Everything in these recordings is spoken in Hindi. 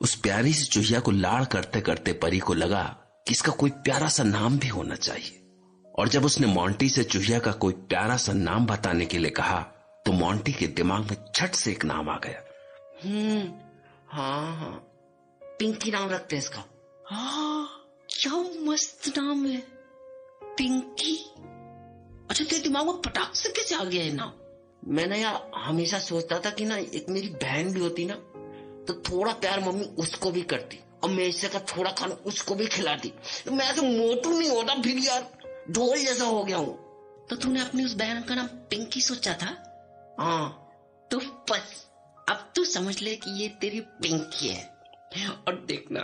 उस प्यारी सी चूहिया को लाड़ करते करते परी को लगा कि इसका कोई प्यारा सा नाम भी होना चाहिए। और जब उसने मोंटी से चूहिया का कोई प्यारा सा नाम बताने के लिए कहा तो मोंटी के दिमाग में झट से एक नाम आ गया। हाँ, पिंकी नाम रखते हैं इसका। क्या मस्त नाम है, पिंकी। अच्छा, तेरे दिमाग में पटाख से कैसे आ गया है नाम? मैंने यार हमेशा सोचता था कि ना एक मेरी बहन भी होती ना तो थोड़ा प्यार मम्मी उसको भी करती और मैं इससे का थोड़ा खाना उसको भी खिलाती। मैं ऐसे मोटू नहीं होता, फिर यार ढोल जैसा हो गया हूँ। तो तूने अपनी उस बहन का नाम पिंकी सोचा था? हाँ, तो बस अब तू समझ ले कि ये तेरी पिंकी है। और देखना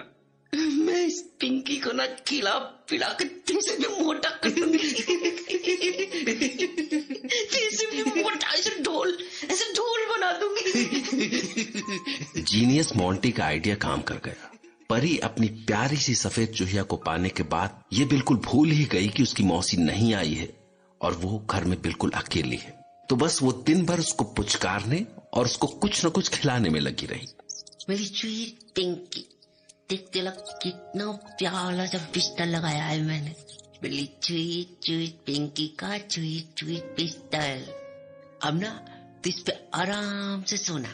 मैं इस पिंकी को ना खिला पिला कर तुमसे भी मोटा कर दूंगी। तुमसे भी मोटा, ऐसे ढोल बना दूंगी। जीनियस मोंटी का आइडिया काम कर गया। परी अपनी प्यारी सी सफेद चूहिया को पाने के बाद ये बिल्कुल भूल ही गई कि उसकी मौसी नहीं आई है और वो घर में बिल्कुल अकेली है। तो बस वो दिन भर उसको पुचकारने और उसको कुछ न कुछ खिलाने में लगी रही। मेरी चूही पिंकी, देख तेरा कितना प्यारा सा बिस्तर लगाया है मैंने। मेरी चूही पिंकी का चूही बिस्तर। अब ना तो इस पे आराम से सोना।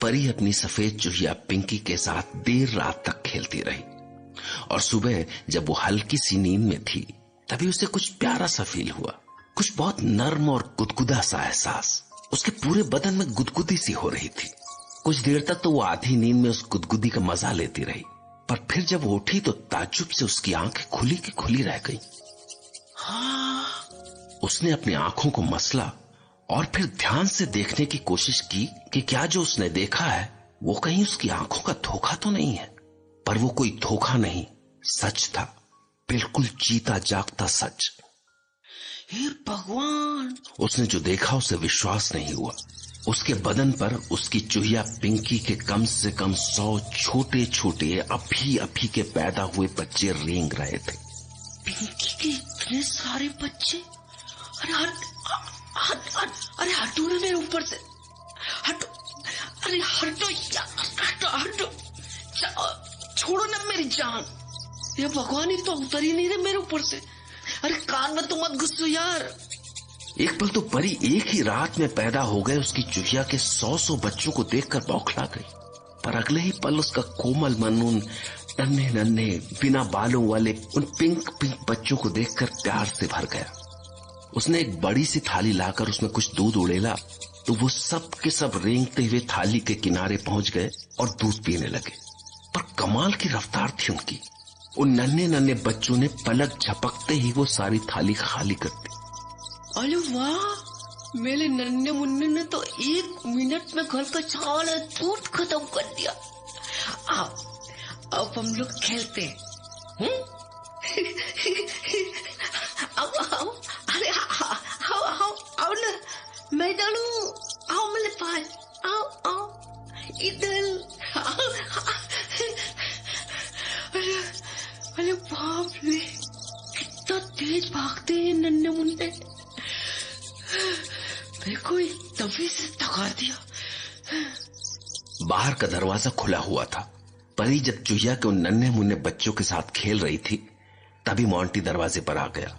परी अपनी सफेद चूहिया पिंकी के साथ देर रात तक खेलती रही और सुबह जब वो हल्की सी नींद में थी तभी उसे कुछ प्यारा सा फील हुआ, कुछ बहुत नर्म और गुदगुदा सा एहसास। उसके पूरे बदन में गुदगुदी सी हो रही थी। कुछ देर तक तो वो आधी नींद में उस गुदगुदी का मजा लेती रही, पर फिर जब वो उठी तो ताज्जुब से उसकी आंखें खुली की खुली रह गई। उसने अपनी आंखों को मसला और फिर ध्यान से देखने की कोशिश की कि क्या जो उसने देखा है वो कहीं उसकी आंखों का धोखा तो नहीं है। पर वो कोई धोखा नहीं, सच था, बिल्कुल जीता जागता सच। हे भगवान! उसने जो देखा उसे विश्वास नहीं हुआ। उसके बदन पर उसकी चूहिया पिंकी के कम से कम 100 छोटे छोटे अभी के पैदा हुए बच्चे रेंग रहे थे। पिंकी के इतने सारे बच्चे! अरे हटो ना मेरे ऊपर से, हटो! अरे हटो यार, हटो! छोड़ो ना मेरी जान। ये भगवान ही तो उतर ही नहीं रहे मेरे ऊपर से। अरे कान में तो मत घुसो यार। एक पल तो परी एक ही रात में पैदा हो गए उसकी चूहिया के 100 बच्चों को देखकर बौखला गई, पर अगले ही पल उसका कोमल मन उन नन्हे नन्हे बिना बालों वाले उन पिंक बच्चों को देखकर प्यार से भर गया। उसने एक बड़ी सी थाली लाकर उसमें कुछ दूध उड़ेला तो वो सब के सब रेंगते हुए थाली के किनारे पहुंच गए और दूध पीने लगे। पर कमाल की रफ्तार थी उनकी। उन नन्हे नन्हे बच्चों ने पलक झपकते ही वो सारी थाली खाली कर दी। अरे वाह, मेरे नन्हे मुन्ने ने तो 1 मिनट में घर का सारा दूध खत्म कर दिया। अब हम लोग खेलते हैं। आओ, अरे आओ ना, मैं डालू, आओ मेरे पास, आओ इधर। अरे बाप रे, कितना तेज भागते हैं नन्हे मुन्ने। मेरे को तभी से थका दिया। बाहर का दरवाजा खुला हुआ था। परी जब चूहिया के उन नन्हे मुन्ने बच्चों के साथ खेल रही थी तभी मोंटी दरवाजे पर आ गया।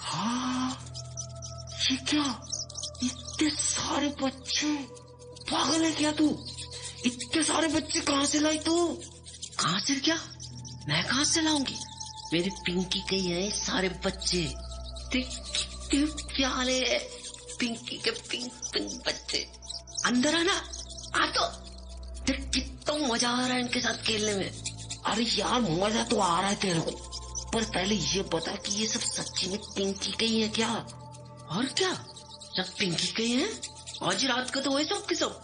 हाँ, ये क्या, इतने सारे बच्चे! पागल है क्या तू? इतने सारे बच्चे कहाँ से लाई तू? कहाँ से क्या? मैं कहाँ से लाऊंगी? मेरी पिंकी के हैं सारे बच्चे। कितने प्यारे हैं पिंकी के पिंक बच्चे। अंदर आना, आ तो देख कितना मजा आ रहा है इनके साथ खेलने में। अरे यार मजा तो आ रहा है तेरे को, पर पहले ये बता कि ये सब सच्ची में पिंकी के ही है क्या? और क्या सब पिंकी के ही हैं? आज रात को तो वही सब के सब।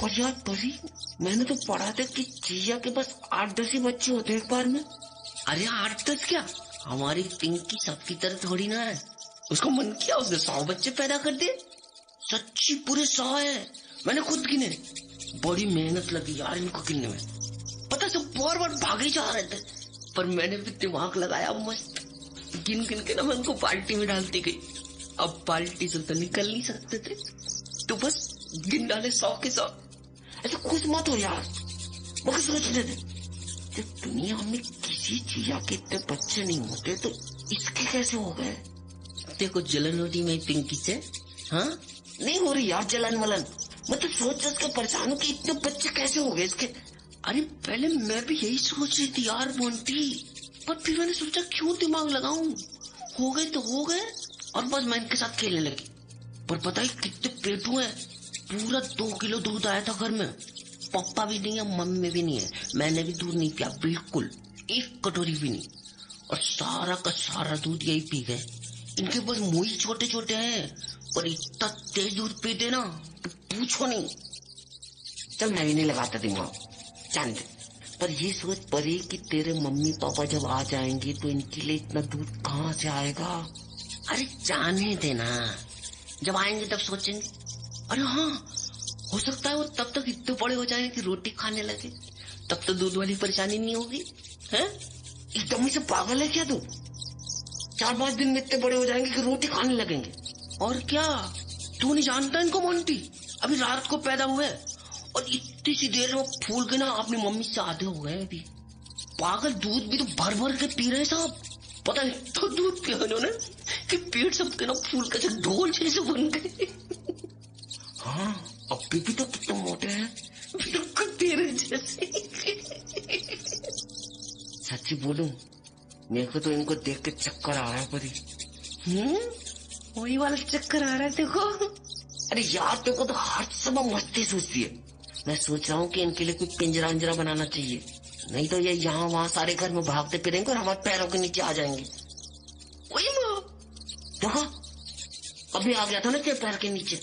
पर यार परी, मैंने तो पढ़ा था कि चीया के बस 8-10 ही बच्चे होते हैं एक बार में। अरे 8-10 क्या, हमारी पिंकी सबकी तरह थोड़ी ना है। उसको मन किया उसने 100 बच्चे पैदा कर दिए। सच्ची पूरे 100 है, मैंने खुद गिने। बड़ी मेहनत लगी यार इनको गिनने में। पता सब बार भागे जा रहे थे, पर मैंने भी दिमाग लगाया मस्त। गिन के ना मैं उनको बाल्टी में डालती गई। अब बाल्टी से तो निकल नहीं सकते थे, तो बस गिन डाले 100 के 100। ऐसे खुश मत हो यार, मगर सोचने दे, जब दुनिया में किसी चीजा के इतने बच्चे नहीं होते तो इसके कैसे हो गए? देखो जलन हो रही मेरी पिंकी से। हाँ नहीं हो रही यार जलन वलन, मैं तो सोच के परेशान हूँ कि इतने बच्चे कैसे हो गए इसके। अरे पहले मैं भी यही सोच रही थी यार मोंटी, पर फिर मैंने सोचा क्यों दिमाग लगाऊं, हो गए तो हो गए और बस मैं इनके साथ खेलने लगी। पर पता है कितने पेटू हैं, पूरा 2 किलो दूध आया था घर में। पापा भी नहीं है, मम्मी भी नहीं है, मैंने भी दूध नहीं पिया बिल्कुल, 1 कटोरी भी नहीं, और सारा का सारा दूध यही पी गए। इनके पास मुंह ही छोटे छोटे हैं, पर इतना तेज दूध पीते ना तो पूछो नहीं। चल मैं भी नहीं लगाता दिमाग, जान दे। पर ये सोच परी कि तेरे मम्मी पापा जब आ जाएंगे तो इनके लिए इतना दूध कहाँ से आएगा? अरे जाने देना, जब आएंगे तब सोचेंगे। अरे हाँ, हो सकता है वो तब तक इतने बड़े हो जाएंगे कि रोटी खाने लगे, तब तो दूध वाली परेशानी नहीं होगी। है एकदम ही से पागल है क्या तू? 4-5 दिन में इतने बड़े हो जाएंगे कि रोटी खाने लगेंगे। और क्या, तू नहीं जानता इनको मोंटी, अभी रात को पैदा हुए और इतनी सी देर में फूल के ना अपनी मम्मी से आधे हो गए। अभी पागल, दूध भी तो भर भर के पी रहे साहब। पता नहीं तो दूध पिया उन्होंने कि पेट सबके ना फूल के ढोल जैसे बन गए। हाँ अभी भी तो कितने मोटे हैं, बिल्कुल तेरे जैसे। सच्ची बोलूं, मेरे को तो इनको देख के चक्कर आ रहा है परी। वही वाला चक्कर आ रहा है देखो। अरे यार तेरे को तो हर समय मस्ती सूझती है। मैं सोच रहा हूँ कि इनके लिए कोई पिंजरा उंजरा बनाना चाहिए, नहीं तो ये यहाँ वहाँ सारे घर में भागते फिरेंगे और हमारे पैरों के नीचे आ जाएंगे। वही माँ देखो अभी आ गया था ना तेरे पैर के नीचे,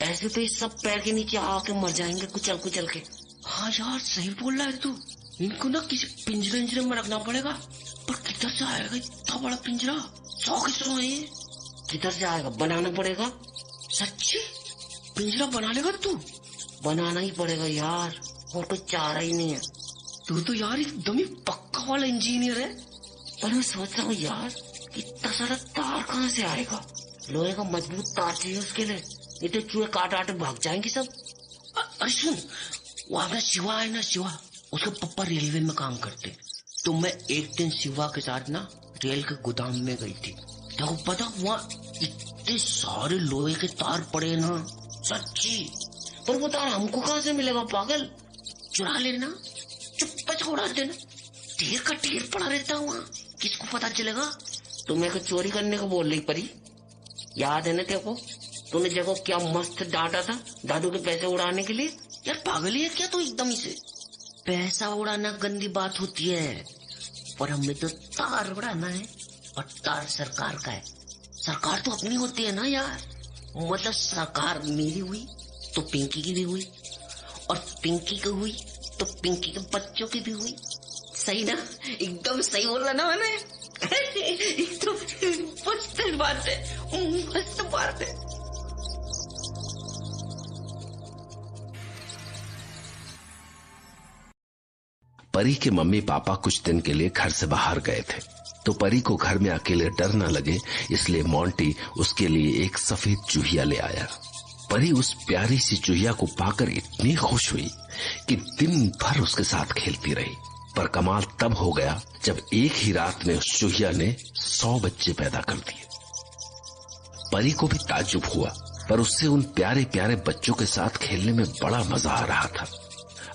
ऐसे तो ये सब पैर के नीचे आके मर जाएंगे कुचल कुचल के। हाँ यार सही बोल रहा है तू, इनको ना किसी पिंजरे उंजरे में रखना पड़ेगा। पर किधर से आएगा इतना बड़ा पिंजरा? 100 के 100 है ये। किधर से आएगा? बनाना पड़ेगा। सच्ची पिंजरा बना लेगा तू? बनाना ही पड़ेगा यार, और कोई चारा ही नहीं है। तू तो यार एकदम ही पक्का वाला इंजीनियर है। पर मैं सोच रहा हूँ यार इतना सारा तार कहाँ से आएगा? लोहे का मजबूत तार चाहिए उसके लिए, ये तो चूहे काट आटे भाग जाएंगे सब। अरे सुन, वो अपना शिवा है ना, शिवा, उसके पापा रेलवे में काम करते, तो मैं एक दिन शिवा के साथ ना रेल के गोदाम में गई थी। देखो पता वहाँ इतने सारे लोहे के तार पड़े ना, सच्ची। पर वो तार हमको कहाँ से मिलेगा पागल? चुरा लेना, चुप्पा छोड़ा देना, ढेर का ढेर पड़ा रहता वहाँ, किसको पता चलेगा? तुम मेरे को चोरी करने को बोल रही परी? याद है ना तेरे को, तूने देखो क्या मस्त डांटा था दादू के पैसे उड़ाने के लिए। यार पागल है क्या तू एकदम ही से? पैसा उड़ाना गंदी बात होती है, पर हमें तो तार उड़ाना है, और तार सरकार का है। सरकार तो अपनी होती है ना यार, मतलब सरकार मेरी हुई तो पिंकी की भी हुई, और पिंकी की हुई तो पिंकी के बच्चों की भी हुई। सही ना? एकदम सही बोला ना मैंने? एकदम मस्त बात है, मस्त बात है। परी के मम्मी पापा कुछ दिन के लिए घर से बाहर गए थे, तो परी को घर में अकेले डर न लगे, इसलिए मोंटी उसके लिए एक सफेद चूहिया ले आया। परी उस प्यारी सी चूहिया को पाकर इतनी खुश हुई कि दिन भर उसके साथ खेलती रही। पर कमाल तब हो गया जब एक ही रात में उस चूहिया ने 100 बच्चे पैदा कर दिए। परी को भी ताज्जुब हुआ, पर उससे उन प्यारे प्यारे बच्चों के साथ खेलने में बड़ा मजा आ रहा था।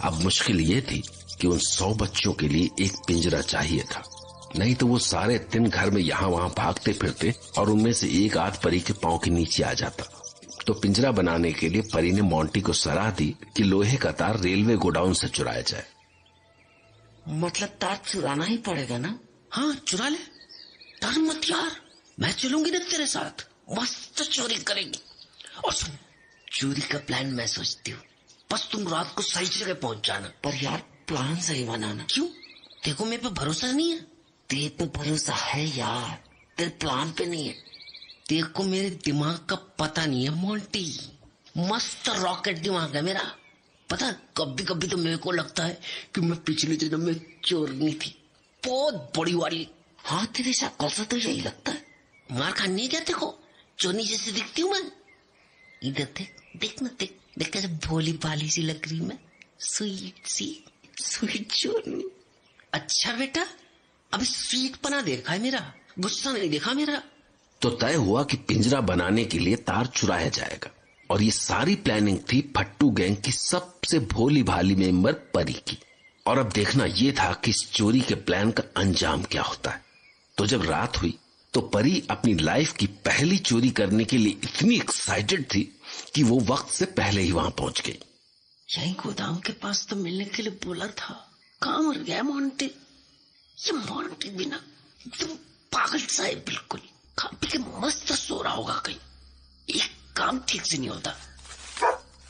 अब मुश्किल ये थी कि उन 100 बच्चों के लिए एक पिंजरा चाहिए था, नहीं तो वो सारे दिन घर में यहाँ वहाँ भागते फिरते और उनमें से एक आध परी के पांव के नीचे आ जाता। तो पिंजरा बनाने के लिए परी ने मोंटी को सलाह दी कि लोहे का तार रेलवे गोडाउन से चुराया जाए। मतलब तार चुराना ही पड़ेगा ना? हाँ चुरा ले, डर मत यार, मैं चलूंगी ना तेरे साथ, मस्त चोरी करेंगे। और सुन, चोरी का प्लान मैं सोचती हूँ, बस तुम रात को सही जगह पहुंच जाना। पर यार प्लान सही बनाना। क्यों? देखो मेरे पे भरोसा नहीं है? तेरे पे भरोसा है यार, तेरे प्लान पे नहीं है। देखो मेरे दिमाग का पता नहीं है मोंटी, मस्त रॉकेट दिमाग है मेरा। पता कभी कभी तो मेरे को लगता है कि मैं पिछले जन्म में चोरनी थी, बहुत बड़ी वाली। हाँ तेरी शक्ल से तो यही लगता है। मार खानी है क्या? देखो चोरनी जैसे दिखती हूँ मैं। इधर देख, देख ना, देख देख कैसे भोली भाली सी लग रही मैं, स्वीट सी। स्वीट जोनी। अच्छा बेटा, अभी स्वीट पना देखा है मेरा, गुस्सा नहीं देखा मेरा। तो तय हुआ कि पिंजरा बनाने के लिए तार चुराया जाएगा और ये सारी प्लानिंग थी फट्टू गैंग की सबसे भोली भाली मेंबर परी की। और अब देखना यह था कि इस चोरी के प्लान का अंजाम क्या होता है। तो जब रात हुई तो परी अपनी लाइफ की पहली चोरी करने के लिए इतनी एक्साइटेड थी कि वो वक्त से पहले ही वहां पहुंच गई। यही गोदाम के पास तो मिलने के लिए बोला था, कहां मर गया मोंटी? ये मोंटी बिना एकदम पागल सा है, बिल्कुल खा पी के मस्त सो रहा होगा कहीं, एक काम ठीक से नहीं होता।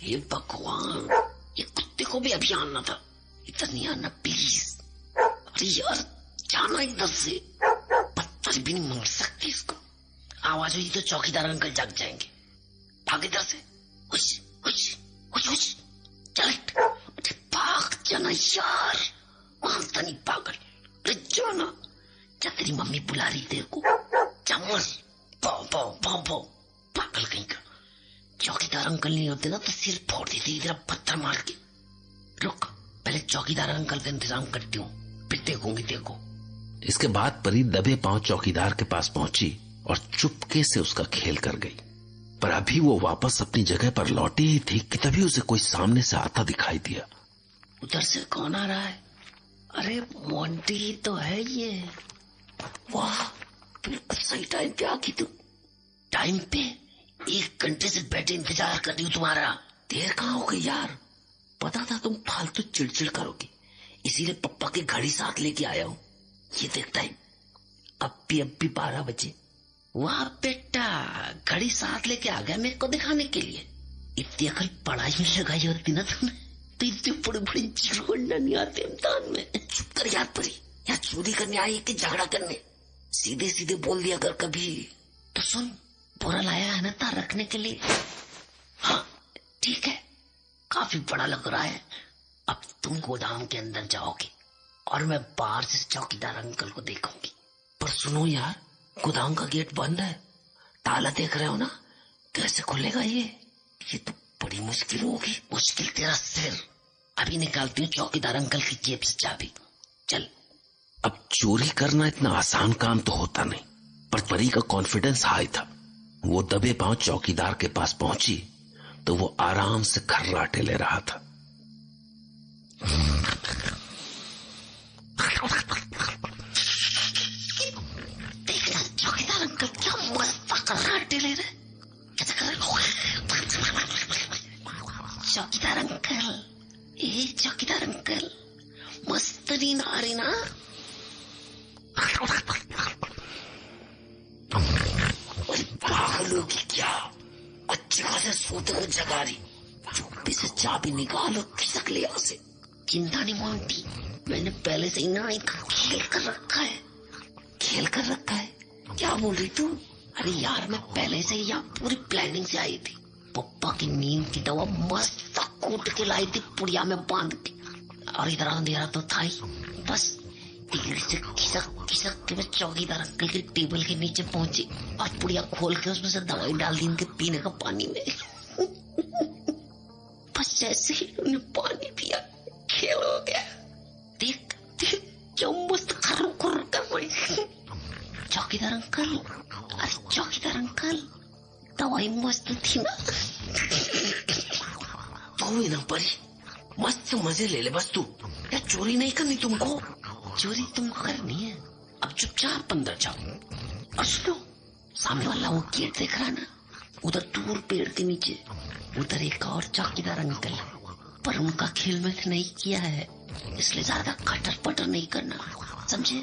ये भगवान, ये कुत्ते को भी अभी आना था, इधर नहीं आना प्लीज। अरे यार जाना इधर से, पत्थर भी नहीं मांग सकती इसको। आवाज हुई तो चौकीदार अंकल जाग जाएंगे। भाग इधर से, हुश हुश हुश हुश, चल भाग जाना यार, मानता नहीं पागल। अरे जाना, क्या तेरी मम्मी बुला रही तेरे को? चमल पाओ पाओ पाओ पाओ, पागल कहीं का। चौकीदार अंकल नहीं होते ना तो सिर फोड़ देते इधर पत्थर मार के। रुक, पहले चौकीदार अंकल का इंतजाम करती हूँ, फिर देखूंगी देखो। इसके बाद परी दबे पांव चौकीदार के पास पहुंची और चुपके से उसका खेल कर गई। पर अभी वो वापस अपनी जगह पर लौटी ही थी कि तभी उसे कोई सामने से आता दिखाई दिया। उधर से कौन आ रहा है? अरे मोंटी तो है ये। वाह, बिल्कुल सही टाइम पे आकी तू। टाइम पे 1 घंटे से बैठे इंतजार कर रही हूँ तुम्हारा। देर कहाँ हो गई यार? पता था तुम फालतू चिड़चिड़ करोगी, इसीलिए पप्पा की घड़ी साथ लेके आया हूँ। ये देख टाइम, अब भी 12 बजे। वाह बेटा, घड़ी साथ लेके आ गया मेरे को दिखाने के लिए। इतनी अकल पढ़ाई में लगाई होती ना तुमने तो इतने बड़े बड़े जीरो नहीं आते इम्तिहान में। चुप कर यार परी, यहाँ चोरी करने आई कि झगड़ा करने? सीधे सीधे बोल दिया अगर कभी तो। सुन, बोरा लाया है ना तार रखने के लिए? हाँ ठीक है, काफी बड़ा लग रहा है। अब तुम गोदाम के अंदर जाओगे और मैं बाहर से चौकीदार अंकल को देखूंगी। पर सुनो यार, गोदाम का गेट बंद है, ताला देख रहे हो ना, कैसे खुलेगा ये तो बड़ी मुश्किल होगी। मुश्किल तेरा सिर। अभी निकालती हूँ चौकीदार अंकल की जेब से चाबी, चल। अब चोरी करना इतना आसान काम तो होता नहीं, पर परी का कॉन्फिडेंस हाई था। वो दबे पांव चौकीदार के पास पहुंची तो वो आराम से खर्राटे ले रहा था। देखना चौकीदार अंकल क्या मस्त खर्राटे ले रहे। चौकीदार अंकल, ए चौकीदार अंकल, मस्त नींद आ रही ना? पागल होगी क्या? अच्छे खासे सोते हुए जगा रही। चुप्पी से चाबी निकालो, खिसक ले यहाँ से। चिंता नहीं मोंटी, मैंने पहले से ही ना एक खेल कर रखा है। खेल कर रखा है? क्या बोल रही तू? अरे यार, मैं पहले से ही यहाँ पूरी प्लानिंग से आई थी। पप्पा की नींद की दवा मस्त कूट के लाई थी पुड़िया में बांध के, और इधर अंधेरा तो था ही। बस तेल से खिसक खिसक के मैं चौकीदार अंकल के टेबल के नीचे पहुंची और पुड़िया खोल के उसमें से दवाई डाल दी इनके पीने का पानी में। बस जैसे ही उन्हें पानी पिया, खेल हो गया। देख देख क्या मस्त खर्र खुर्र कर रही। चौकीदार अंकल, अरे चौकीदार अंकल, दवाई मस्त थी ना? तू ही ना परी, मस्त मजे ले ले बस तू। या चोरी नहीं करनी तुमको? चोरी तुमको करनी है। अब चुपचाप अंदर जाओ और सुनो, सामने वाला वो गेट देख रहा ना, उधर दूर पेड़ के नीचे उधर एक और चौकीदार अंकल है, पर उनका खेल में नहीं किया है, इसलिए ज्यादा खटर पटर नहीं करना, समझे?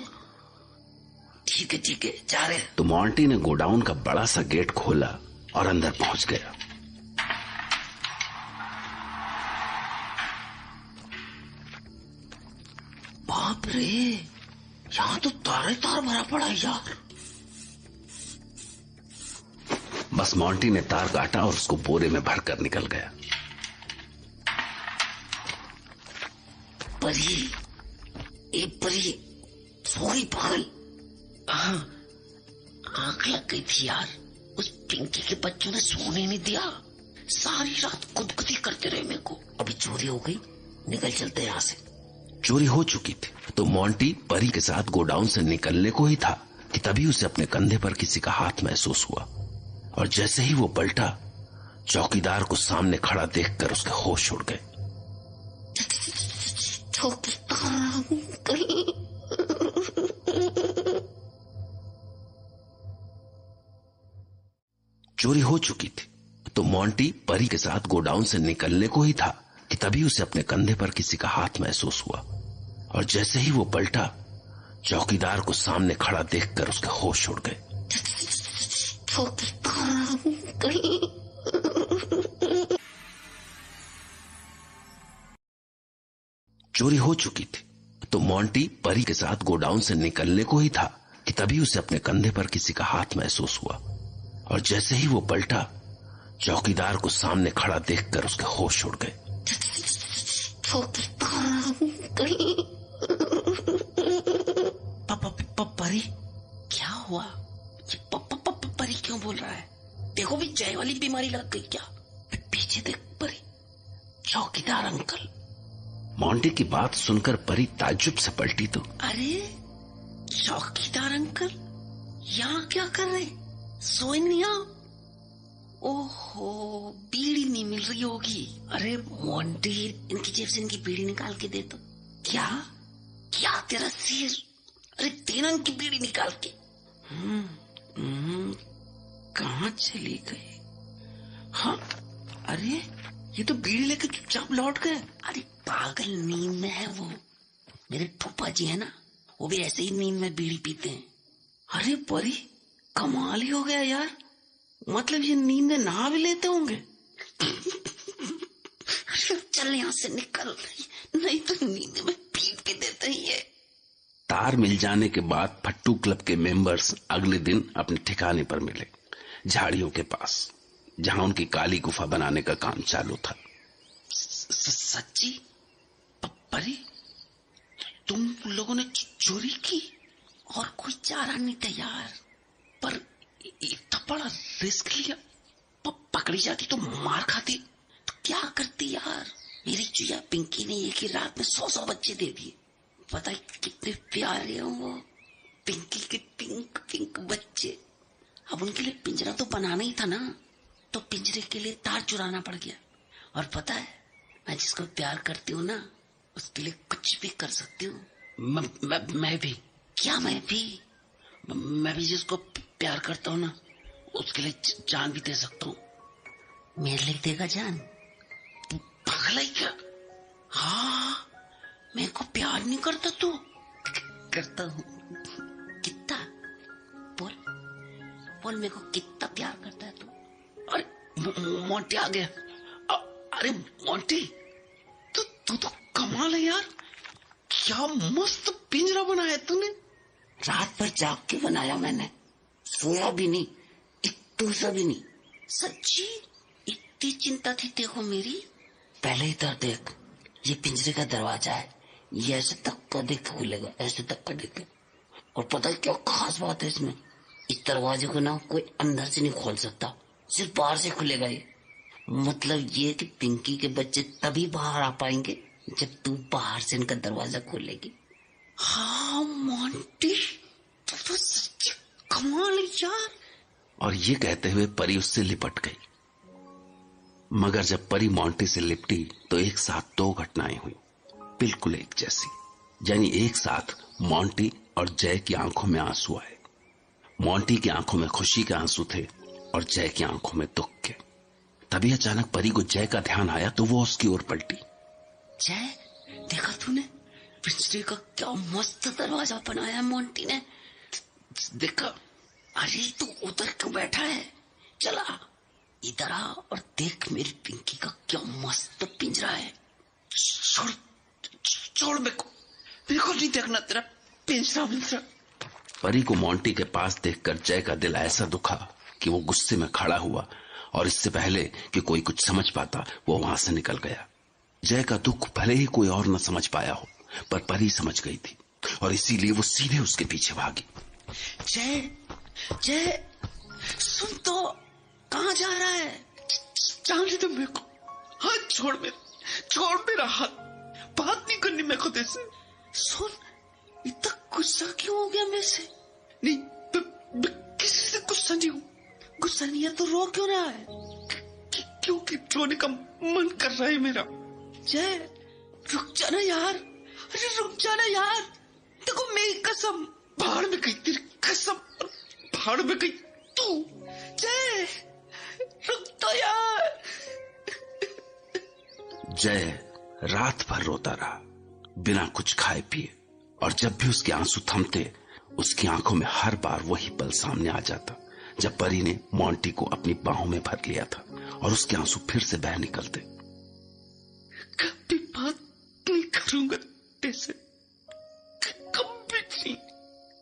ठीक है जा रहे। तो मोंटी ने गोडाउन का बड़ा सा गेट खोला और अंदर पहुंच गया। बाप रे, यहाँ तो तारे तार भरा पड़ा है यार। बस मोंटी ने तार काटा और उसको बोरे में भरकर निकल गया। परी, ए परी, सॉरी पागल। हाँ, आंख लग गई थी यार। उस पिंकी के बच्चों ने सोने नहीं दिया, सारी रात गुदगुदी करते रहे मेरे को। अभी चोरी हो गई, निकल चलते यहाँ से। चोरी हो चुकी थी तो मोंटी परी के साथ गोडाउन से निकलने को ही था कि तभी उसे अपने कंधे पर किसी का हाथ महसूस हुआ और जैसे ही वो पलटा, चौकीदार को सामने खड़ा देखकर उसके होश उड़ गए। चोरी हो चुकी थी तो मोंटी परी के साथ गोडाउन से निकलने को ही था कि तभी उसे अपने कंधे पर किसी का हाथ महसूस हुआ और जैसे ही वो पलटा, चौकीदार को सामने खड़ा देखकर उसके होश उड़ गए। चोरी हो चुकी थी तो मोंटी परी के साथ गोडाउन से निकलने को ही था कि तभी उसे अपने कंधे पर किसी का हाथ महसूस हुआ और जैसे ही वो पलटा, चौकीदार को सामने खड़ा देखकर उसके होश उड़ गए। परी क्या हुआ? ये परी क्यों बोल रहा है? देखो भी जय वाली बीमारी लग गई क्या? पीछे देख परी, चौकीदार अंकल। मोंटी की बात सुनकर परी ताज्जुब से पलटी तो अरे चौकीदार अंकल यहाँ क्या कर रहे? सोए नहीं आओ? ओहो, बीड़ी नहीं मिल रही होगी। अरे मोंटी, इनकी जेब से इनकी बीड़ी निकाल के दे तो। क्या क्या तेरा सिर? अरे देना इनकी बीड़ी निकाल के। कहाँ चली गई? हाँ, अरे ये तो बीड़ी लेकर चुपचाप लौट गए। अरे पागल, नींद में है वो। मेरे फूफा जी है ना, वो भी ऐसे ही नींद में बीड़ी पीते हैं। अरे परी, कमाल ही हो गया यार। मतलब ये नींद में नहा भी लेते होंगे। चल यहाँ से निकल, नहीं तो नींद में पीट के देते ही है। तार मिल जाने के बाद फट्टू क्लब के मेंबर्स अगले दिन अपने ठिकाने पर मिले, झाड़ियों के पास, जहां उनकी काली गुफा बनाने का काम चालू था। सच्ची परी, तुम लोगों ने चोरी की और कोई चारा नहीं था यार, पर इतना बड़ा रिस्क लिया। पकड़ी जाती तो मार खाती तो क्या करती यार? मेरी चुया पिंकी ने एक ही रात में 100 बच्चे दे दिए। पता है कितने प्यारे हैं वो पिंकी के पिंक पिंक बच्चे। अब उनके लिए पिंजरा तो बनाना ही था ना, तो पिंजरे के लिए तार चुराना पड़ गया। और पता है, मैं जिसको प्यार करती हूँ ना, उसके लिए कुछ भी कर सकती हूँ। मैं भी। क्या मैं भी जिसको प्यार करता हूँ ना, उसके लिए जान भी दे सकता हूँ। मेरे लिए देगा जान? पागल है क्या? हाँ, मेरे को प्यार नहीं करता तू? करता हूँ। कितना? बोल मेरे को कितना प्यार करता है तू? अरे मोंटी आ गया। अरे मोंटी, तू तो कमाल है यार। क्या मस्त पिंजरा बनाया तूने। रात भर जाग के बनाया मैंने, सोया भी नहीं, इतना सा भी नहीं। सच्ची? इतनी चिंता थी देखो मेरी। पहले इधर देख, ये पिंजरे का दरवाजा है, ये ऐसे तक का देख खुलेगा, ऐसे तक का देख। और पता है क्या खास बात है इसमें? इस दरवाजे को ना कोई अंदर से नहीं खोल सकता, सिर्फ बाहर से खुलेगा ये। मतलब ये कि पिंकी के बच्चे तभी बाहर आ पाएंगे जब तू बाहर से इनका दरवाजा खोलेगी। हाँ मोंटी, तो सच्ची कमाल यार। और ये कहते हुए परी उससे लिपट गई। मगर जब परी मोंटी से लिपटी तो एक साथ 2 घटनाएं हुई, बिल्कुल एक जैसी। यानी एक साथ मोंटी और जय की आंखों में आंसू आए। मोंटी की आंखों में खुशी के आंसू थे और जय की आंखों में दुख के। तभी अचानक परी को जय का ध्यान आया तो वो उसकी ओर पलटी। जय, देखा तूने पिंजरे का क्या मस्त दरवाजा बनाया मोंटी ने? देखा? अरे तू उधर क्यों बैठा है? चला इधर आ और देख मेरी पिंकी का क्या मस्त पिंजरा है। छोड़ मेरे को नहीं देखना तेरा पिंजरा। परी को मोंटी के पास देखकर जय का दिल ऐसा दुखा कि वो गुस्से में खड़ा हुआ और इससे पहले कि कोई कुछ समझ पाता वो वहां से निकल गया। जय का दुख भले ही कोई और न समझ पाया हो, पर परी समझ गई थी और इसीलिए वो सीधे उसके पीछे भागी। जय सुन तो, कहाँ जा रहा है? जाने दो मेरे को। हाथ छोड़ मेरा हाथ। बात नहीं करनी मेरे को तेरे से। सुन, इतना गुस्सा क्यों हो गया मेरे से? नहीं, मैं किसी से गुस्सा नहीं हूँ। गुस्सा नहीं है तो रो क्यों रहा है? क्योंकि रोने का मन कर रहा है मेरा। जय, रुक जाना यार, अरे रुक जाना यार। देखो मेरी कसम, पहाड़ में गई तेरी कसम, पहाड़ में गई तू। जय, रुक तो यार। जय रात भर रोता रहा बिना कुछ खाए पिए, और जब भी उसके आंसू थमते उसकी आंखों में हर बार वही पल सामने आ जाता जब परी ने मोंटी को अपनी बाहों में भर लिया था और उसके आंसू फिर से बह निकलते। कभी बात नहीं करूंगा तेरे,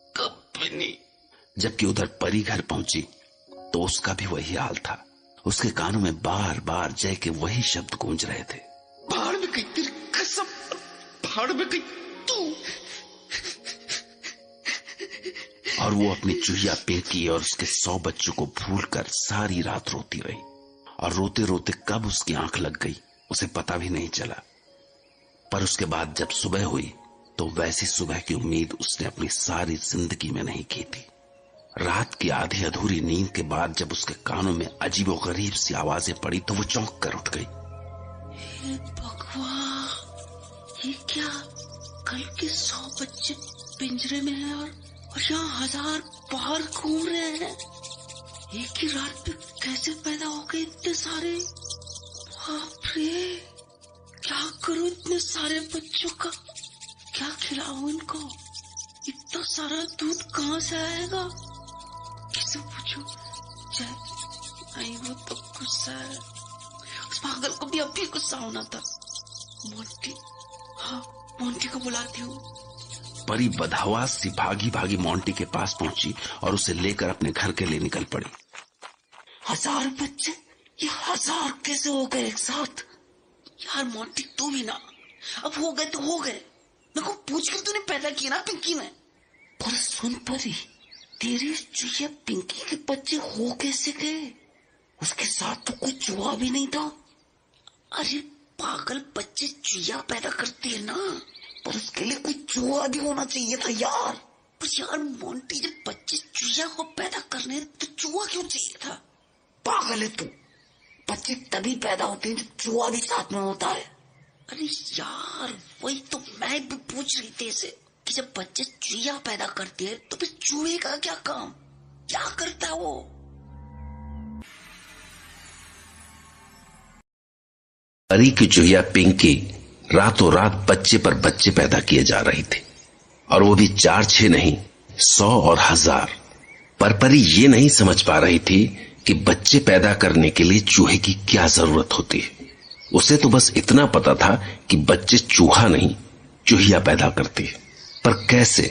कभी नहीं। जबकि उधर परी घर पहुंची तो उसका भी वही हाल था। उसके कानों में बार बार जय के वही शब्द गूंज रहे थे। पहाड़ में गई तेरी कसम, पहाड़ में गई तू। और वो अपनी चूहिया पिंकी और उसके 100 बच्चों को भूलकर सारी रात रोती रही, और रोते रोते कब उसकी आंख लग गई उसे पता भी नहीं चला। पर उसके बाद जब सुबह हुई तो वैसी सुबह की उम्मीद उसने अपनी सारी जिंदगी में नहीं की थी। रात की आधी अधूरी नींद के बाद जब उसके कानों में अजीबोगरीब सी आवाजें पड़ी तो वो चौंक कर उठ गई। हे भगवान, ये क्या? कल के 100 बच्चे पिंजरे में हैं और यहाँ 1000 बाहर घूम रहे हैं। एक ही रात में कैसे पैदा हो गए इतने सारे? बाप रे, क्या करूं इतने सारे बच्चों का? क्या खिलाऊं इनको? इतना सारा दूध कहाँ से आएगा? किसे पूछूं? जय, नहीं वो तो गुस्सा है। उस पागल को भी अभी गुस्सा होना था। मोंटी, हाँ मोंटी को बुलाती हूँ। परी बदहवास सी भागी भागी मोंटी के पास पहुंची और उसे लेकर अपने घर के लिए निकल पड़ी। 1000 बच्चे, ये 1000 कैसे हो गए एक साथ? यार मोंटी तू भी ना, अब हो गए तो हो गए। मेरे को पूछ कर तूने पैदा किया ना पिंकी ने। पर सुन परी, तेरी चूहिया पिंकी के बच्चे हो कैसे गए? उसके साथ तो कोई चूहा भी नहीं था। अरे पागल, बच्चे चूहिया पैदा करती है ना, पर उसके लिए कोई चूहा भी होना चाहिए था यार। पर यार मोंटी, जब बच्चे चूहिया को पैदा करने तो चूहा क्यों चाहिए था? पागल है तू, बच्चे तभी पैदा होते हैं जब चूहा भी साथ में होता है। अरे यार वही तो मैं भी पूछ रही थी इसे कि जब बच्चे चूहिया पैदा करते हैं तो फिर चूहे का क्या काम? क्या करता है वो? परी की चूहिया पिंकी रातों रात बच्चे पर बच्चे पैदा किए जा रहे थे, और वो भी 4-6 नहीं, 100 और 1000। पर परी ये नहीं समझ पा रही थी कि बच्चे पैदा करने के लिए चूहे की क्या जरूरत होती है। उसे तो बस इतना पता था कि बच्चे चूहा नहीं चूहिया पैदा करती है, पर कैसे,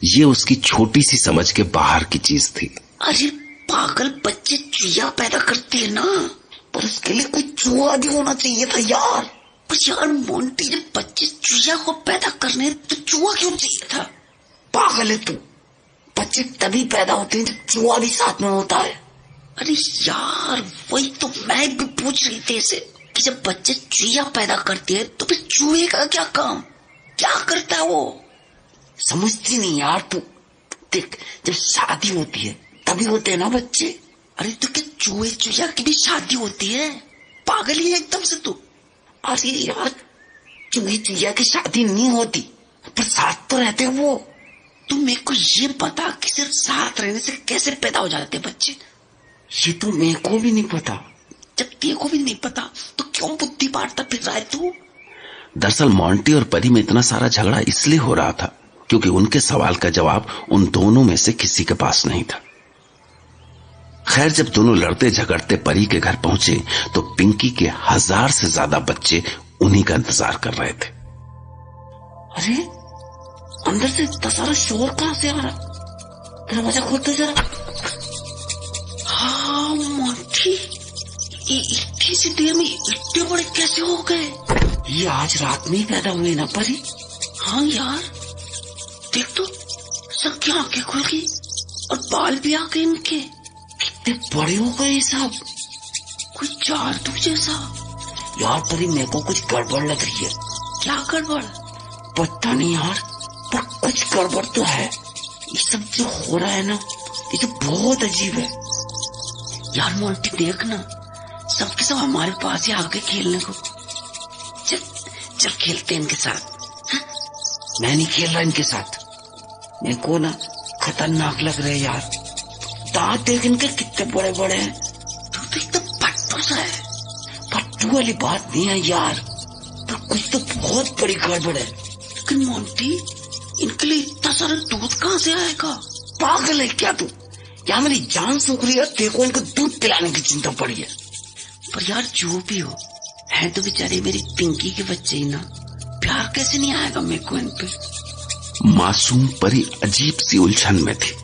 ये उसकी छोटी सी समझ के बाहर की चीज थी। अरे पागल, बच्चे चूहिया पैदा करती है ना, पर उसके लिए कोई चूहा भी होना चाहिए था यार। पर यार मोंटी, जब बच्चे चूहिया को पैदा करने तो चूहा क्यों चाहिए था? पागल है तू, बच्चे तभी पैदा होते हैं जब चूहा भी साथ में होता है। अरे यार वही तो मैं भी पूछ रही थी इसे कि जब बच्चे चूहिया पैदा करते हैं तो फिर चूहे का क्या काम? क्या करता है वो? समझती नहीं यार तू। देख, जब शादी होती है तभी होते हैं ना बच्चे। अरे तो क्या चूहे चूहिया की भी शादी होती है? पागल ही है एकदम से तू। अरे यार चूहे चूहिया की शादी नहीं होती, पर साथ तो रहते हैं वो। तुम मेरे को ये बता कि सिर्फ साथ रहने से कैसे पैदा हो जाते बच्चे? ये तो मेरे को भी नहीं पता। जब तेरे को भी नहीं पता तो क्यों बुद्धि बांटता फिर रहा है तू? दरअसल मोंटी और परी में इतना सारा झगड़ा इसलिए हो रहा था क्योंकि उनके सवाल का जवाब उन दोनों में से किसी के पास नहीं था। खैर, जब दोनों लड़ते झगड़ते परी के घर पहुंचे तो पिंकी के 1000 से ज्यादा बच्चे उन्हीं का इंतजार कर रहे थे। अरे अंदर से इतना सारा शोर कहां से आ रहा? दरवाजा खोलते जरा। हाँ मोंटी, इतनी सी देर में इतने बड़े कैसे हो गए? ये आज रात में ही पैदा हुए ना परी? हाँ यार, देख तो सबकी आंखें खुल गई और बाल भी आ गए इनके। कितने बड़े हो गए सब, कोई जादू जैसा। यार परी, मेरे को कुछ गड़बड़ लग रही है। क्या गड़बड़? पता नहीं यार, पर कुछ गड़बड़ तो है। ये सब जो हो रहा है ना, ये तो बहुत अजीब है यार। मोंटी देख ना, सबके सब हमारे पास ही आ गए खेलने को। चल चल खेलते हैं इनके साथ। हा? मैं नहीं खेल रहा इनके साथ, मेरे को ना खतरनाक लग रहे यार। दांत देख इनके कितने बड़े बड़े हैं। तू तो एकदम फट्टू सा है। फट्टू वाली बात नहीं है यार, पर कुछ तो बहुत बड़ी गड़बड़ है। लेकिन मोंटी, इनके लिए इतना सारा दूध कहाँ से आएगा? पागल है क्या तू? यार मेरी जान सूख रही है, देखो इनको दूध पिलाने की चिंता पड़ी है। पर यार जो भी हो, है तो बेचारे मेरी पिंकी के बच्चे ही ना, प्यार कैसे नहीं आएगा मेरे को इन पे? मासूम परी अजीब सी उलझन में थी।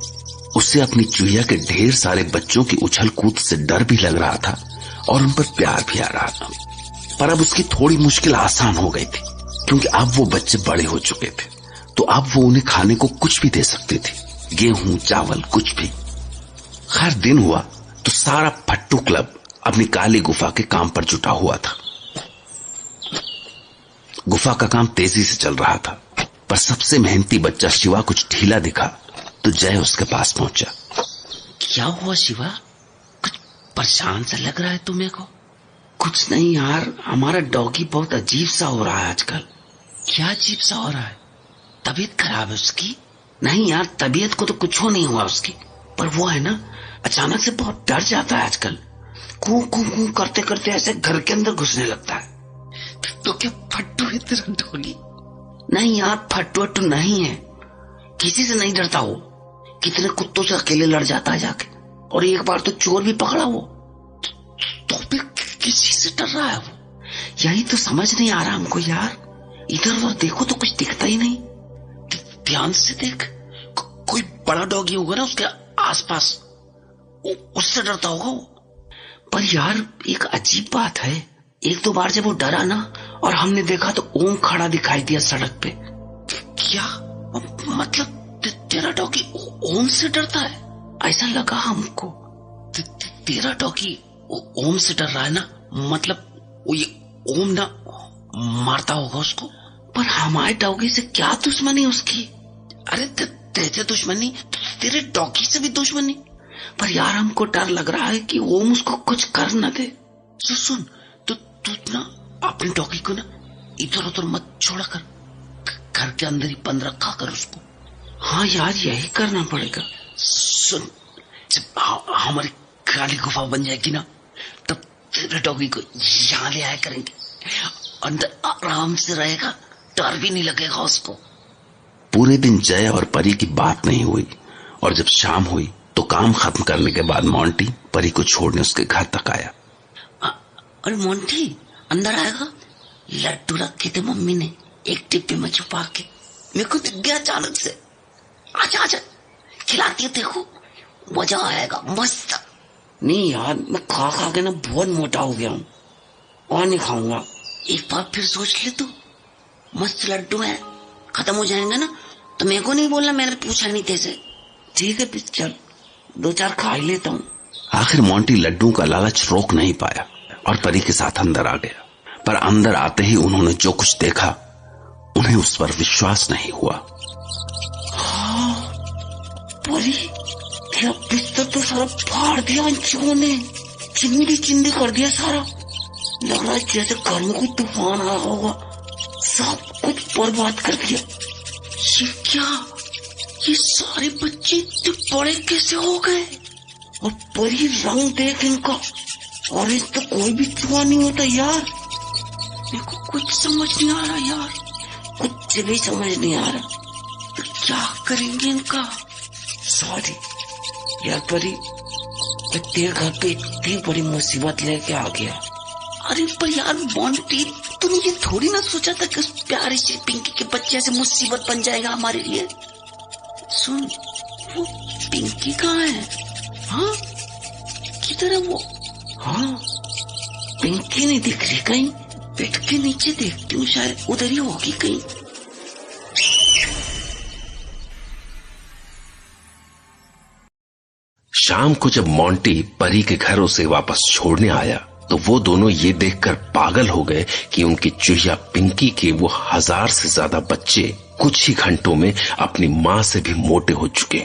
उसे अपनी चूहिया के ढेर सारे बच्चों की उछल कूद से डर भी लग रहा था और उन पर प्यार भी आ रहा था। पर अब उसकी थोड़ी मुश्किल आसान हो गई थी, क्योंकि अब वो बच्चे बड़े हो चुके थे, तो अब वो उन्हें खाने को कुछ भी दे सकते थे, गेहूं चावल कुछ भी। खैर दिन हुआ तो सारा फट्टू क्लब अपनी काली गुफा के काम पर जुटा हुआ था। गुफा का काम तेजी से चल रहा था, पर सबसे मेहनती बच्चा शिवा कुछ ढीला दिखा तो जय उसके पास पहुंचा। क्या हुआ शिवा? कुछ परेशान सा लग रहा है तुम्हें को? कुछ नहीं यार, हमारा डॉगी बहुत अजीब सा हो रहा है आजकल। क्या अजीब सा हो रहा है? तबीयत खराब है उसकी? नहीं यार, तबीयत को तो कुछ हो नहीं हुआ उसकी, पर वो है ना, अचानक से बहुत डर जाता है आजकल। कू कू कू करते करते ऐसे घर के अंदर घुसने लगता है। तो क्या फट्टू है तेरा डॉगी? नहीं यार, फट्टू वट्टू नहीं है, किसी से नहीं डरता वो। कितने कुत्तों से अकेले लड़ जाता है जाके, और एक बार तो चोर भी पकड़ा वो। तो फिर किसी से डर रहा है वो? यही तो समझ नहीं आ रहा हमको यार। इधर उधर देखो तो कुछ दिखता ही नहीं। ध्यान से देख, कोई बड़ा डॉगी होगा ना उसके आसपास, उससे डरता होगा वो। पर यार एक अजीब बात है, एक दो बार जब वो डरा ना और हमने देखा तो ओम खड़ा दिखाई दिया सड़क पे। क्या मतलब तेरा डॉगी ओम से डरता है? ऐसा लगा हमको। तेरा डॉगी ओम से डर रहा है ना, मतलब वो ये ओम ना मारता होगा उसको। पर हमारे डॉगी से क्या दुश्मनी उसकी? अरे तेरे दुश्मनी, तेरे डॉगी से भी दुश्मनी। पर यार हमको डर लग रहा है कि ओम उसको कुछ कर न दे। सुन, तू ना अपने डॉगी को ना इधर उधर मत छोड़ा कर, घर के अंदर ही बंद रखा कर उसको। हाँ यार, यही करना पड़ेगा। सुन, जब हमारी काली गुफा बन जाएगी ना, तब तेरे डॉगी को यहाँ ले आया करेंगे, अंदर आराम से रहेगा, डर भी नहीं लगेगा उसको। पूरे दिन जय और परी की बात नहीं हुई, और जब शाम हुई तो काम खत्म करने के बाद मोंटी परी को छोड़ने उसके घर तक आया। अरे मोंटी, अंदर आएगा? लड्डू रखे थे मम्मी ने एक डिब्बे में छुपा के, मेरे को दिख गया अचानक से। आजा आजा, खिलाती है, देखो मजा आएगा, मस्त। नहीं यार, मैं खा खा के ना बहुत मोटा हो गया हूँ, और नहीं खाऊंगा। एक बार फिर सोच ले तू, मस्त लड्डू है, खत्म हो जाएंगे ना तो मेरे को नहीं बोलना, मैंने पूछा नहीं तेरे। ठीक है, चल दो चार खा ही लेता हूँ। आखिर मोंटी लड्डू का लालच रोक नहीं पाया और परी के साथ अंदर आ गया। पर अंदर आते ही उन्होंने जो कुछ देखा, उन्हें उस पर विश्वास नहीं हुआ। हाँ, परी, तेरा बिस्तर तो सारा फाड़ दिया इन चूहों ने, चिंदी कर दिया सारा। लग रहा है जैसे घर में कोई तूफान आया होगा, सब कुछ बर्बाद कर दिया। ये क्या, ये सारे बच्चे इतने बड़े कैसे हो गए? और परी रंग देख इनका, और इस तो कोई भी चूहा नहीं होता यार। मेरे को कुछ समझ नहीं आ रहा यार, कुछ भी समझ नहीं आ रहा। तो क्या करेंगे इनका? सॉरी यार परी, मैं तेरे घर पे इतनी बड़ी मुसीबत लेके आ गया। अरे पर यार मोंटी, तूने ये थोड़ी ना सोचा था कि उस प्यारी सी पिंकी के बच्चे से मुसीबत बन जाएगा हमारे लिए। सुन, वो पिंकी कहाँ है? हाँ, किधर है वो? हाँ, पिंकी नहीं दिख रही कहीं। बेड के नीचे देखती हूँ, शायद उधर ही होगी कहीं। शाम को जब मोंटी परी के घर उसे वापस छोड़ने आया तो वो दोनों ये देखकर पागल हो गए कि उनकी चूहिया पिंकी के वो 1000 से ज्यादा बच्चे कुछ ही घंटों में अपनी माँ से भी मोटे हो चुके।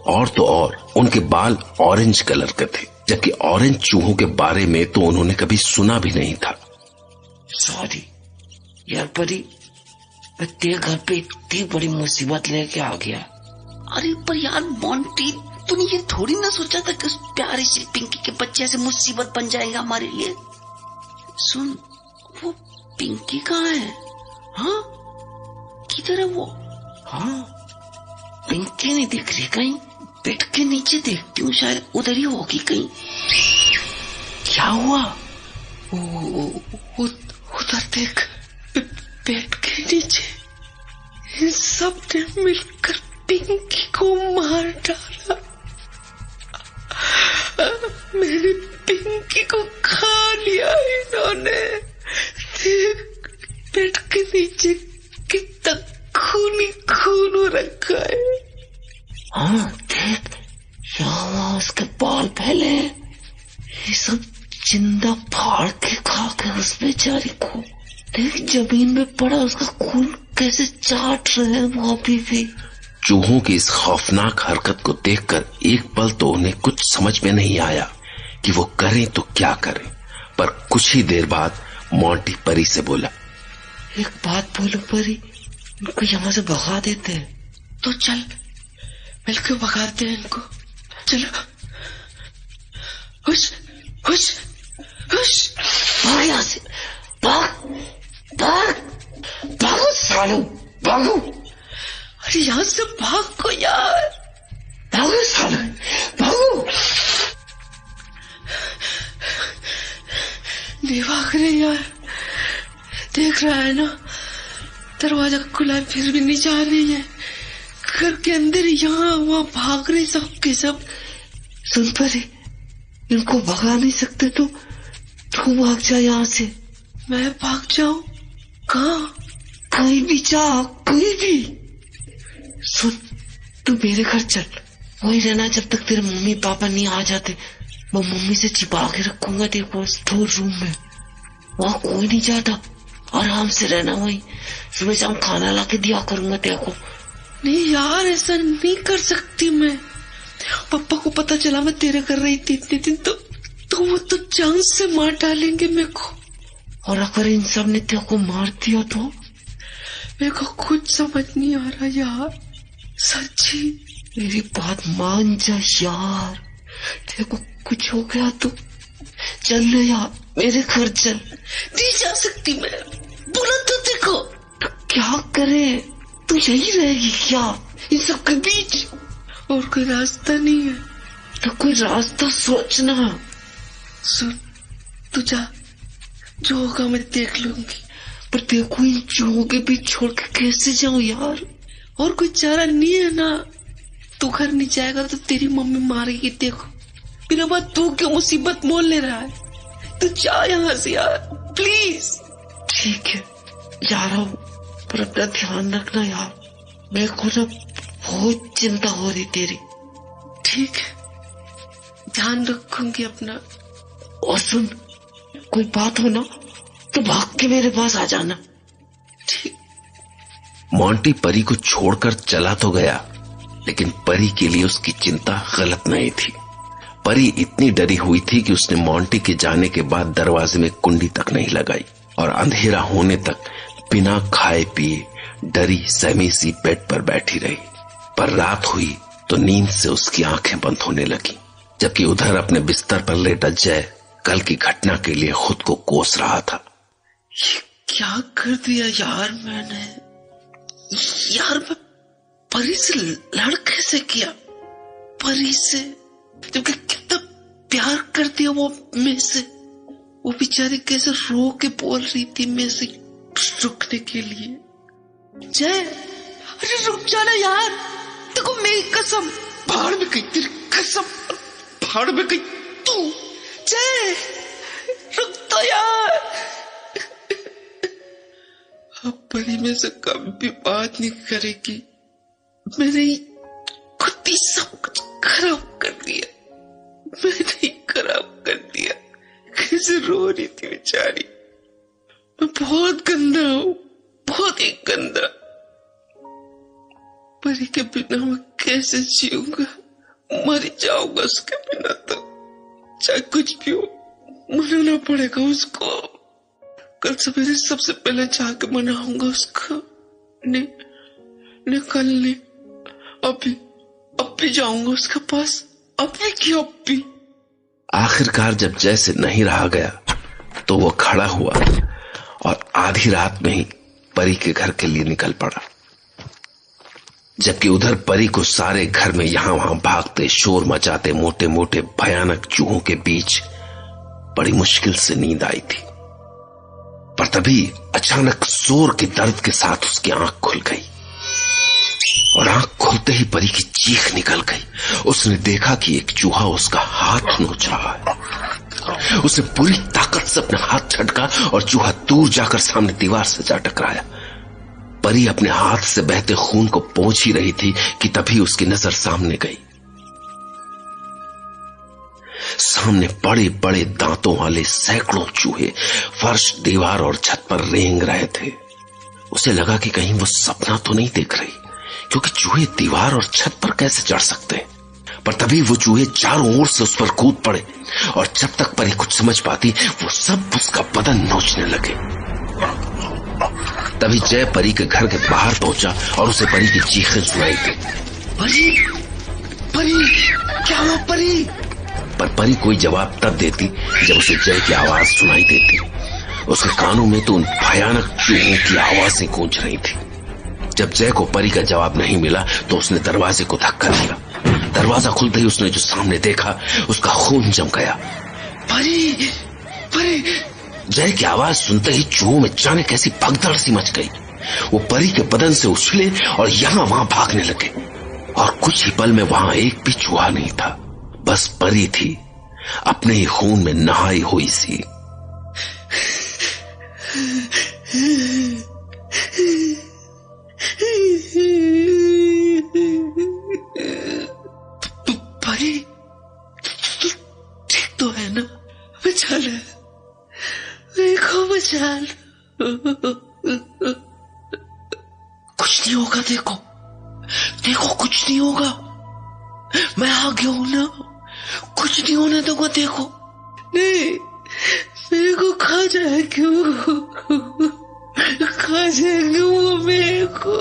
और तो और उनके बाल ऑरेंज कलर के थे, जबकि ऑरेंज चूहों के बारे में तो उन्होंने कभी सुना भी नहीं था। सॉरी यार परी, मैं तेरे घर पे इतनी बड़ी मुसीबत लेके आ गया। अरे पर यार मोंटी, तूने ये थोड़ी ना सोचा था कि उस प्यारी सी पिंकी के बच्चे से मुसीबत बन जाएगा हमारे लिए। सुन, वो पिंकी कहाँ है? हाँ, किधर है वो? हाँ, पिंकी नहीं दिख रही कहीं। बेड के नीचे देखती हूँ, शायद उधर ही होगी कहीं। क्या हुआ? उधर देख, बेड के नीचे इन सब ने मिलकर पिंकी को मार डाला। मेरी पिंकी को खा लिया इन्होंने। बेड के नीचे कितना खून ही खून हो रखा है। हाँ देख, यहाँ उसके बाल फैले, ये सब जिंदा फाड़ के खा के उस बेचारी को। देख जमीन में पड़ा उसका खून कैसे चाट रहे हैं वो अभी भी। चूहों की इस खौफनाक हरकत को देखकर एक पल तो उन्हें कुछ समझ में नहीं आया कि वो करें तो क्या करें, पर कुछ ही देर बाद मोंटी परी से बोला, एक बात बोलो परी, इनको यहाँ से भगा देते हैं। तो चल मिलकर भगाते हैं इनको, चलो। हुश हुश हुश, भाग यहाँ से, भाग भाग भागो सालो, भागो। अरे यहाँ से भागो यार, भागो सालो, भागो। नहीं भाग रहे यार, देख रहा है ना दरवाजा खुला है फिर भी नहीं जा रही है। घर के अंदर यहाँ वहाँ भाग रहे सब के सब। सुन परी, इनको भगा नहीं सकते तो तू भाग जा यहाँ से। मैं भाग जाऊं? कहाँ? कहीं भी जा, कहीं भी। सुन, तू मेरे घर चल, वही रहना जब तक तेरे मम्मी पापा नहीं आ जाते। मैं मम्मी से छिपा के रखूंगा तेरे को स्टोर रूम में, वहाँ कोई नहीं जाता। आराम से रहना वहीं, सुबह शाम खाना ला के दिया करूंगा तेरे को। नहीं यार, ऐसा नहीं कर सकती मैं। पापा को पता चला मैं तेरे कर रही थी इतने दिन तो वो तो जान से मार डालेंगे मेरे को। और अगर इन सब ने तेरे को मार दिया तो मेरे को कुछ समझ नहीं आ रहा यार। सच्ची मेरी बात मान जा यार, तेरे को कुछ हो गया तो चल ले यार, मेरे घर चल। नहीं जा सकती मैं, बोला तो देखो। तो क्या करे, तू यही रहेगी क्या इन सब के बीच? और कोई रास्ता नहीं है? तो कोई रास्ता सोचना। सुन, तू जा, जो होगा मैं देख लूंगी, पर देखो इन चूहों के बीच छोड़ के कैसे जाऊं यार? और कोई चारा नहीं है ना। तू घर नहीं जाएगा तो तेरी मम्मी मारेगी। देखो मेरे बाद तू क्यों मुसीबत मोल ले रहा है? तू जा यहाँ से यार प्लीज। ठीक है जा रहा हूँ, पर अपना ध्यान रखना यार, मेरे को ना बहुत चिंता हो रही तेरी। ठीक है, ध्यान रखूंगी अपना। और सुन, कोई बात हो ना तो भाग के मेरे पास आ जाना। ठीक। मोंटी परी को छोड़कर चला तो गया, लेकिन परी के लिए उसकी चिंता गलत नहीं थी। परी इतनी डरी हुई थी कि उसने मोंटी के जाने के बाद दरवाजे में कुंडी तक नहीं लगाई और अंधेरा होने तक बिना खाए पिए डरी सहमी सी बेड पर बैठी रही। पर रात हुई तो नींद से उसकी आंखें बंद होने लगी, जबकि उधर अपने बिस्तर पर लेटा जय कल की घटना के लिए खुद को कोस रहा था। ये क्या कर दिया यार मैंने? यार मैं परी से लड़ कैसे किया? परी से जबकि कितना प्यार कर दिया वो मैं से। वो बेचारी कैसे रो के बोल रही थी मैं से रुकने के लिए। जय, अरे रुक जाना यार, देखो मेरी कसम, भाड़ में गई तेरी कसम, भाड़ में गई तू। जय रुक तो यार। अब परी में से कभी भी बात नहीं करेगी। मैंने खुद ही सब कुछ खराब कर दिया, मैंने ही खराब कर दिया। कैसे रो रही थी बेचारी। मैं बहुत गंदा हूं, बहुत ही गंदा। परी के बिना मैं कैसे जीऊंगा, मर जाऊंगा उसके बिना। तो चाहे कुछ भी हो मनाना पड़ेगा उसको। कल सवेरे सबसे पहले जाके मनाऊंगा उसको। कल नहीं, अभी जाऊंगा उसके पास। अभी आखिरकार जब जैसे नहीं रहा गया तो वो खड़ा हुआ और आधी रात में ही परी के घर के लिए निकल पड़ा। जबकि उधर परी को सारे घर में यहां वहां भागते, शोर मचाते मोटे मोटे भयानक चूहों के बीच बड़ी मुश्किल से नींद आई थी। पर तभी अचानक जोर के दर्द के साथ उसकी आंख खुल गई और आंख खुलते ही परी की चीख निकल गई। उसने देखा कि एक चूहा उसका हाथ नोच रहा है। उसने पूरी ताकत से अपना हाथ झटका और चूहा दूर जाकर सामने दीवार से जा टकराया। परी अपने हाथ से बहते खून को पोंछ ही रही थी कि तभी उसकी नजर सामने गई। सामने बड़े बड़े दांतों वाले सैकड़ों चूहे फर्श, दीवार और छत पर रेंग रहे थे। उसे लगा कि कहीं वो सपना तो नहीं देख रही, क्योंकि चूहे दीवार और छत पर कैसे चढ़ सकते। पर तभी वो चूहे चारों ओर से उस पर कूद पड़े और जब तक परी कुछ समझ पाती वो सब उसका बदन नोचने लगे। तभी जय परी के घर के बाहर पहुंचा और उसे परी की चीखें सुनाई दी। परी, क्या हुआ परी? पर परी कोई जवाब तब देती जब उसे जय की आवाज सुनाई देती। उसके कानों में तो उन भयानक चूहों की आवाजें गूंज रही थी। जब जय को परी का जवाब नहीं मिला तो उसने दरवाजे को धक्का दिया। दरवाजा खुलते ही उसने जो सामने देखा उसका खून जम गया। परी! जय की आवाज सुनते ही चूहों में जाने कैसी भगदड़ सी मच गई। वो परी के बदन से उछले और यहां वहां भागने लगे और कुछ ही पल में वहां एक भी चूहा नहीं था, बस परी थी, अपने ही खून में नहाई हुई सी। परी, ठीक तो है ना? बचा ले, देखो बचा ले। कुछ नहीं होगा, देखो कुछ नहीं होगा। मैं आ गया हूं ना, कुछ नहीं होने दूंगा। देखो नहीं, मेरे को खा जाएगी वो मेरे को।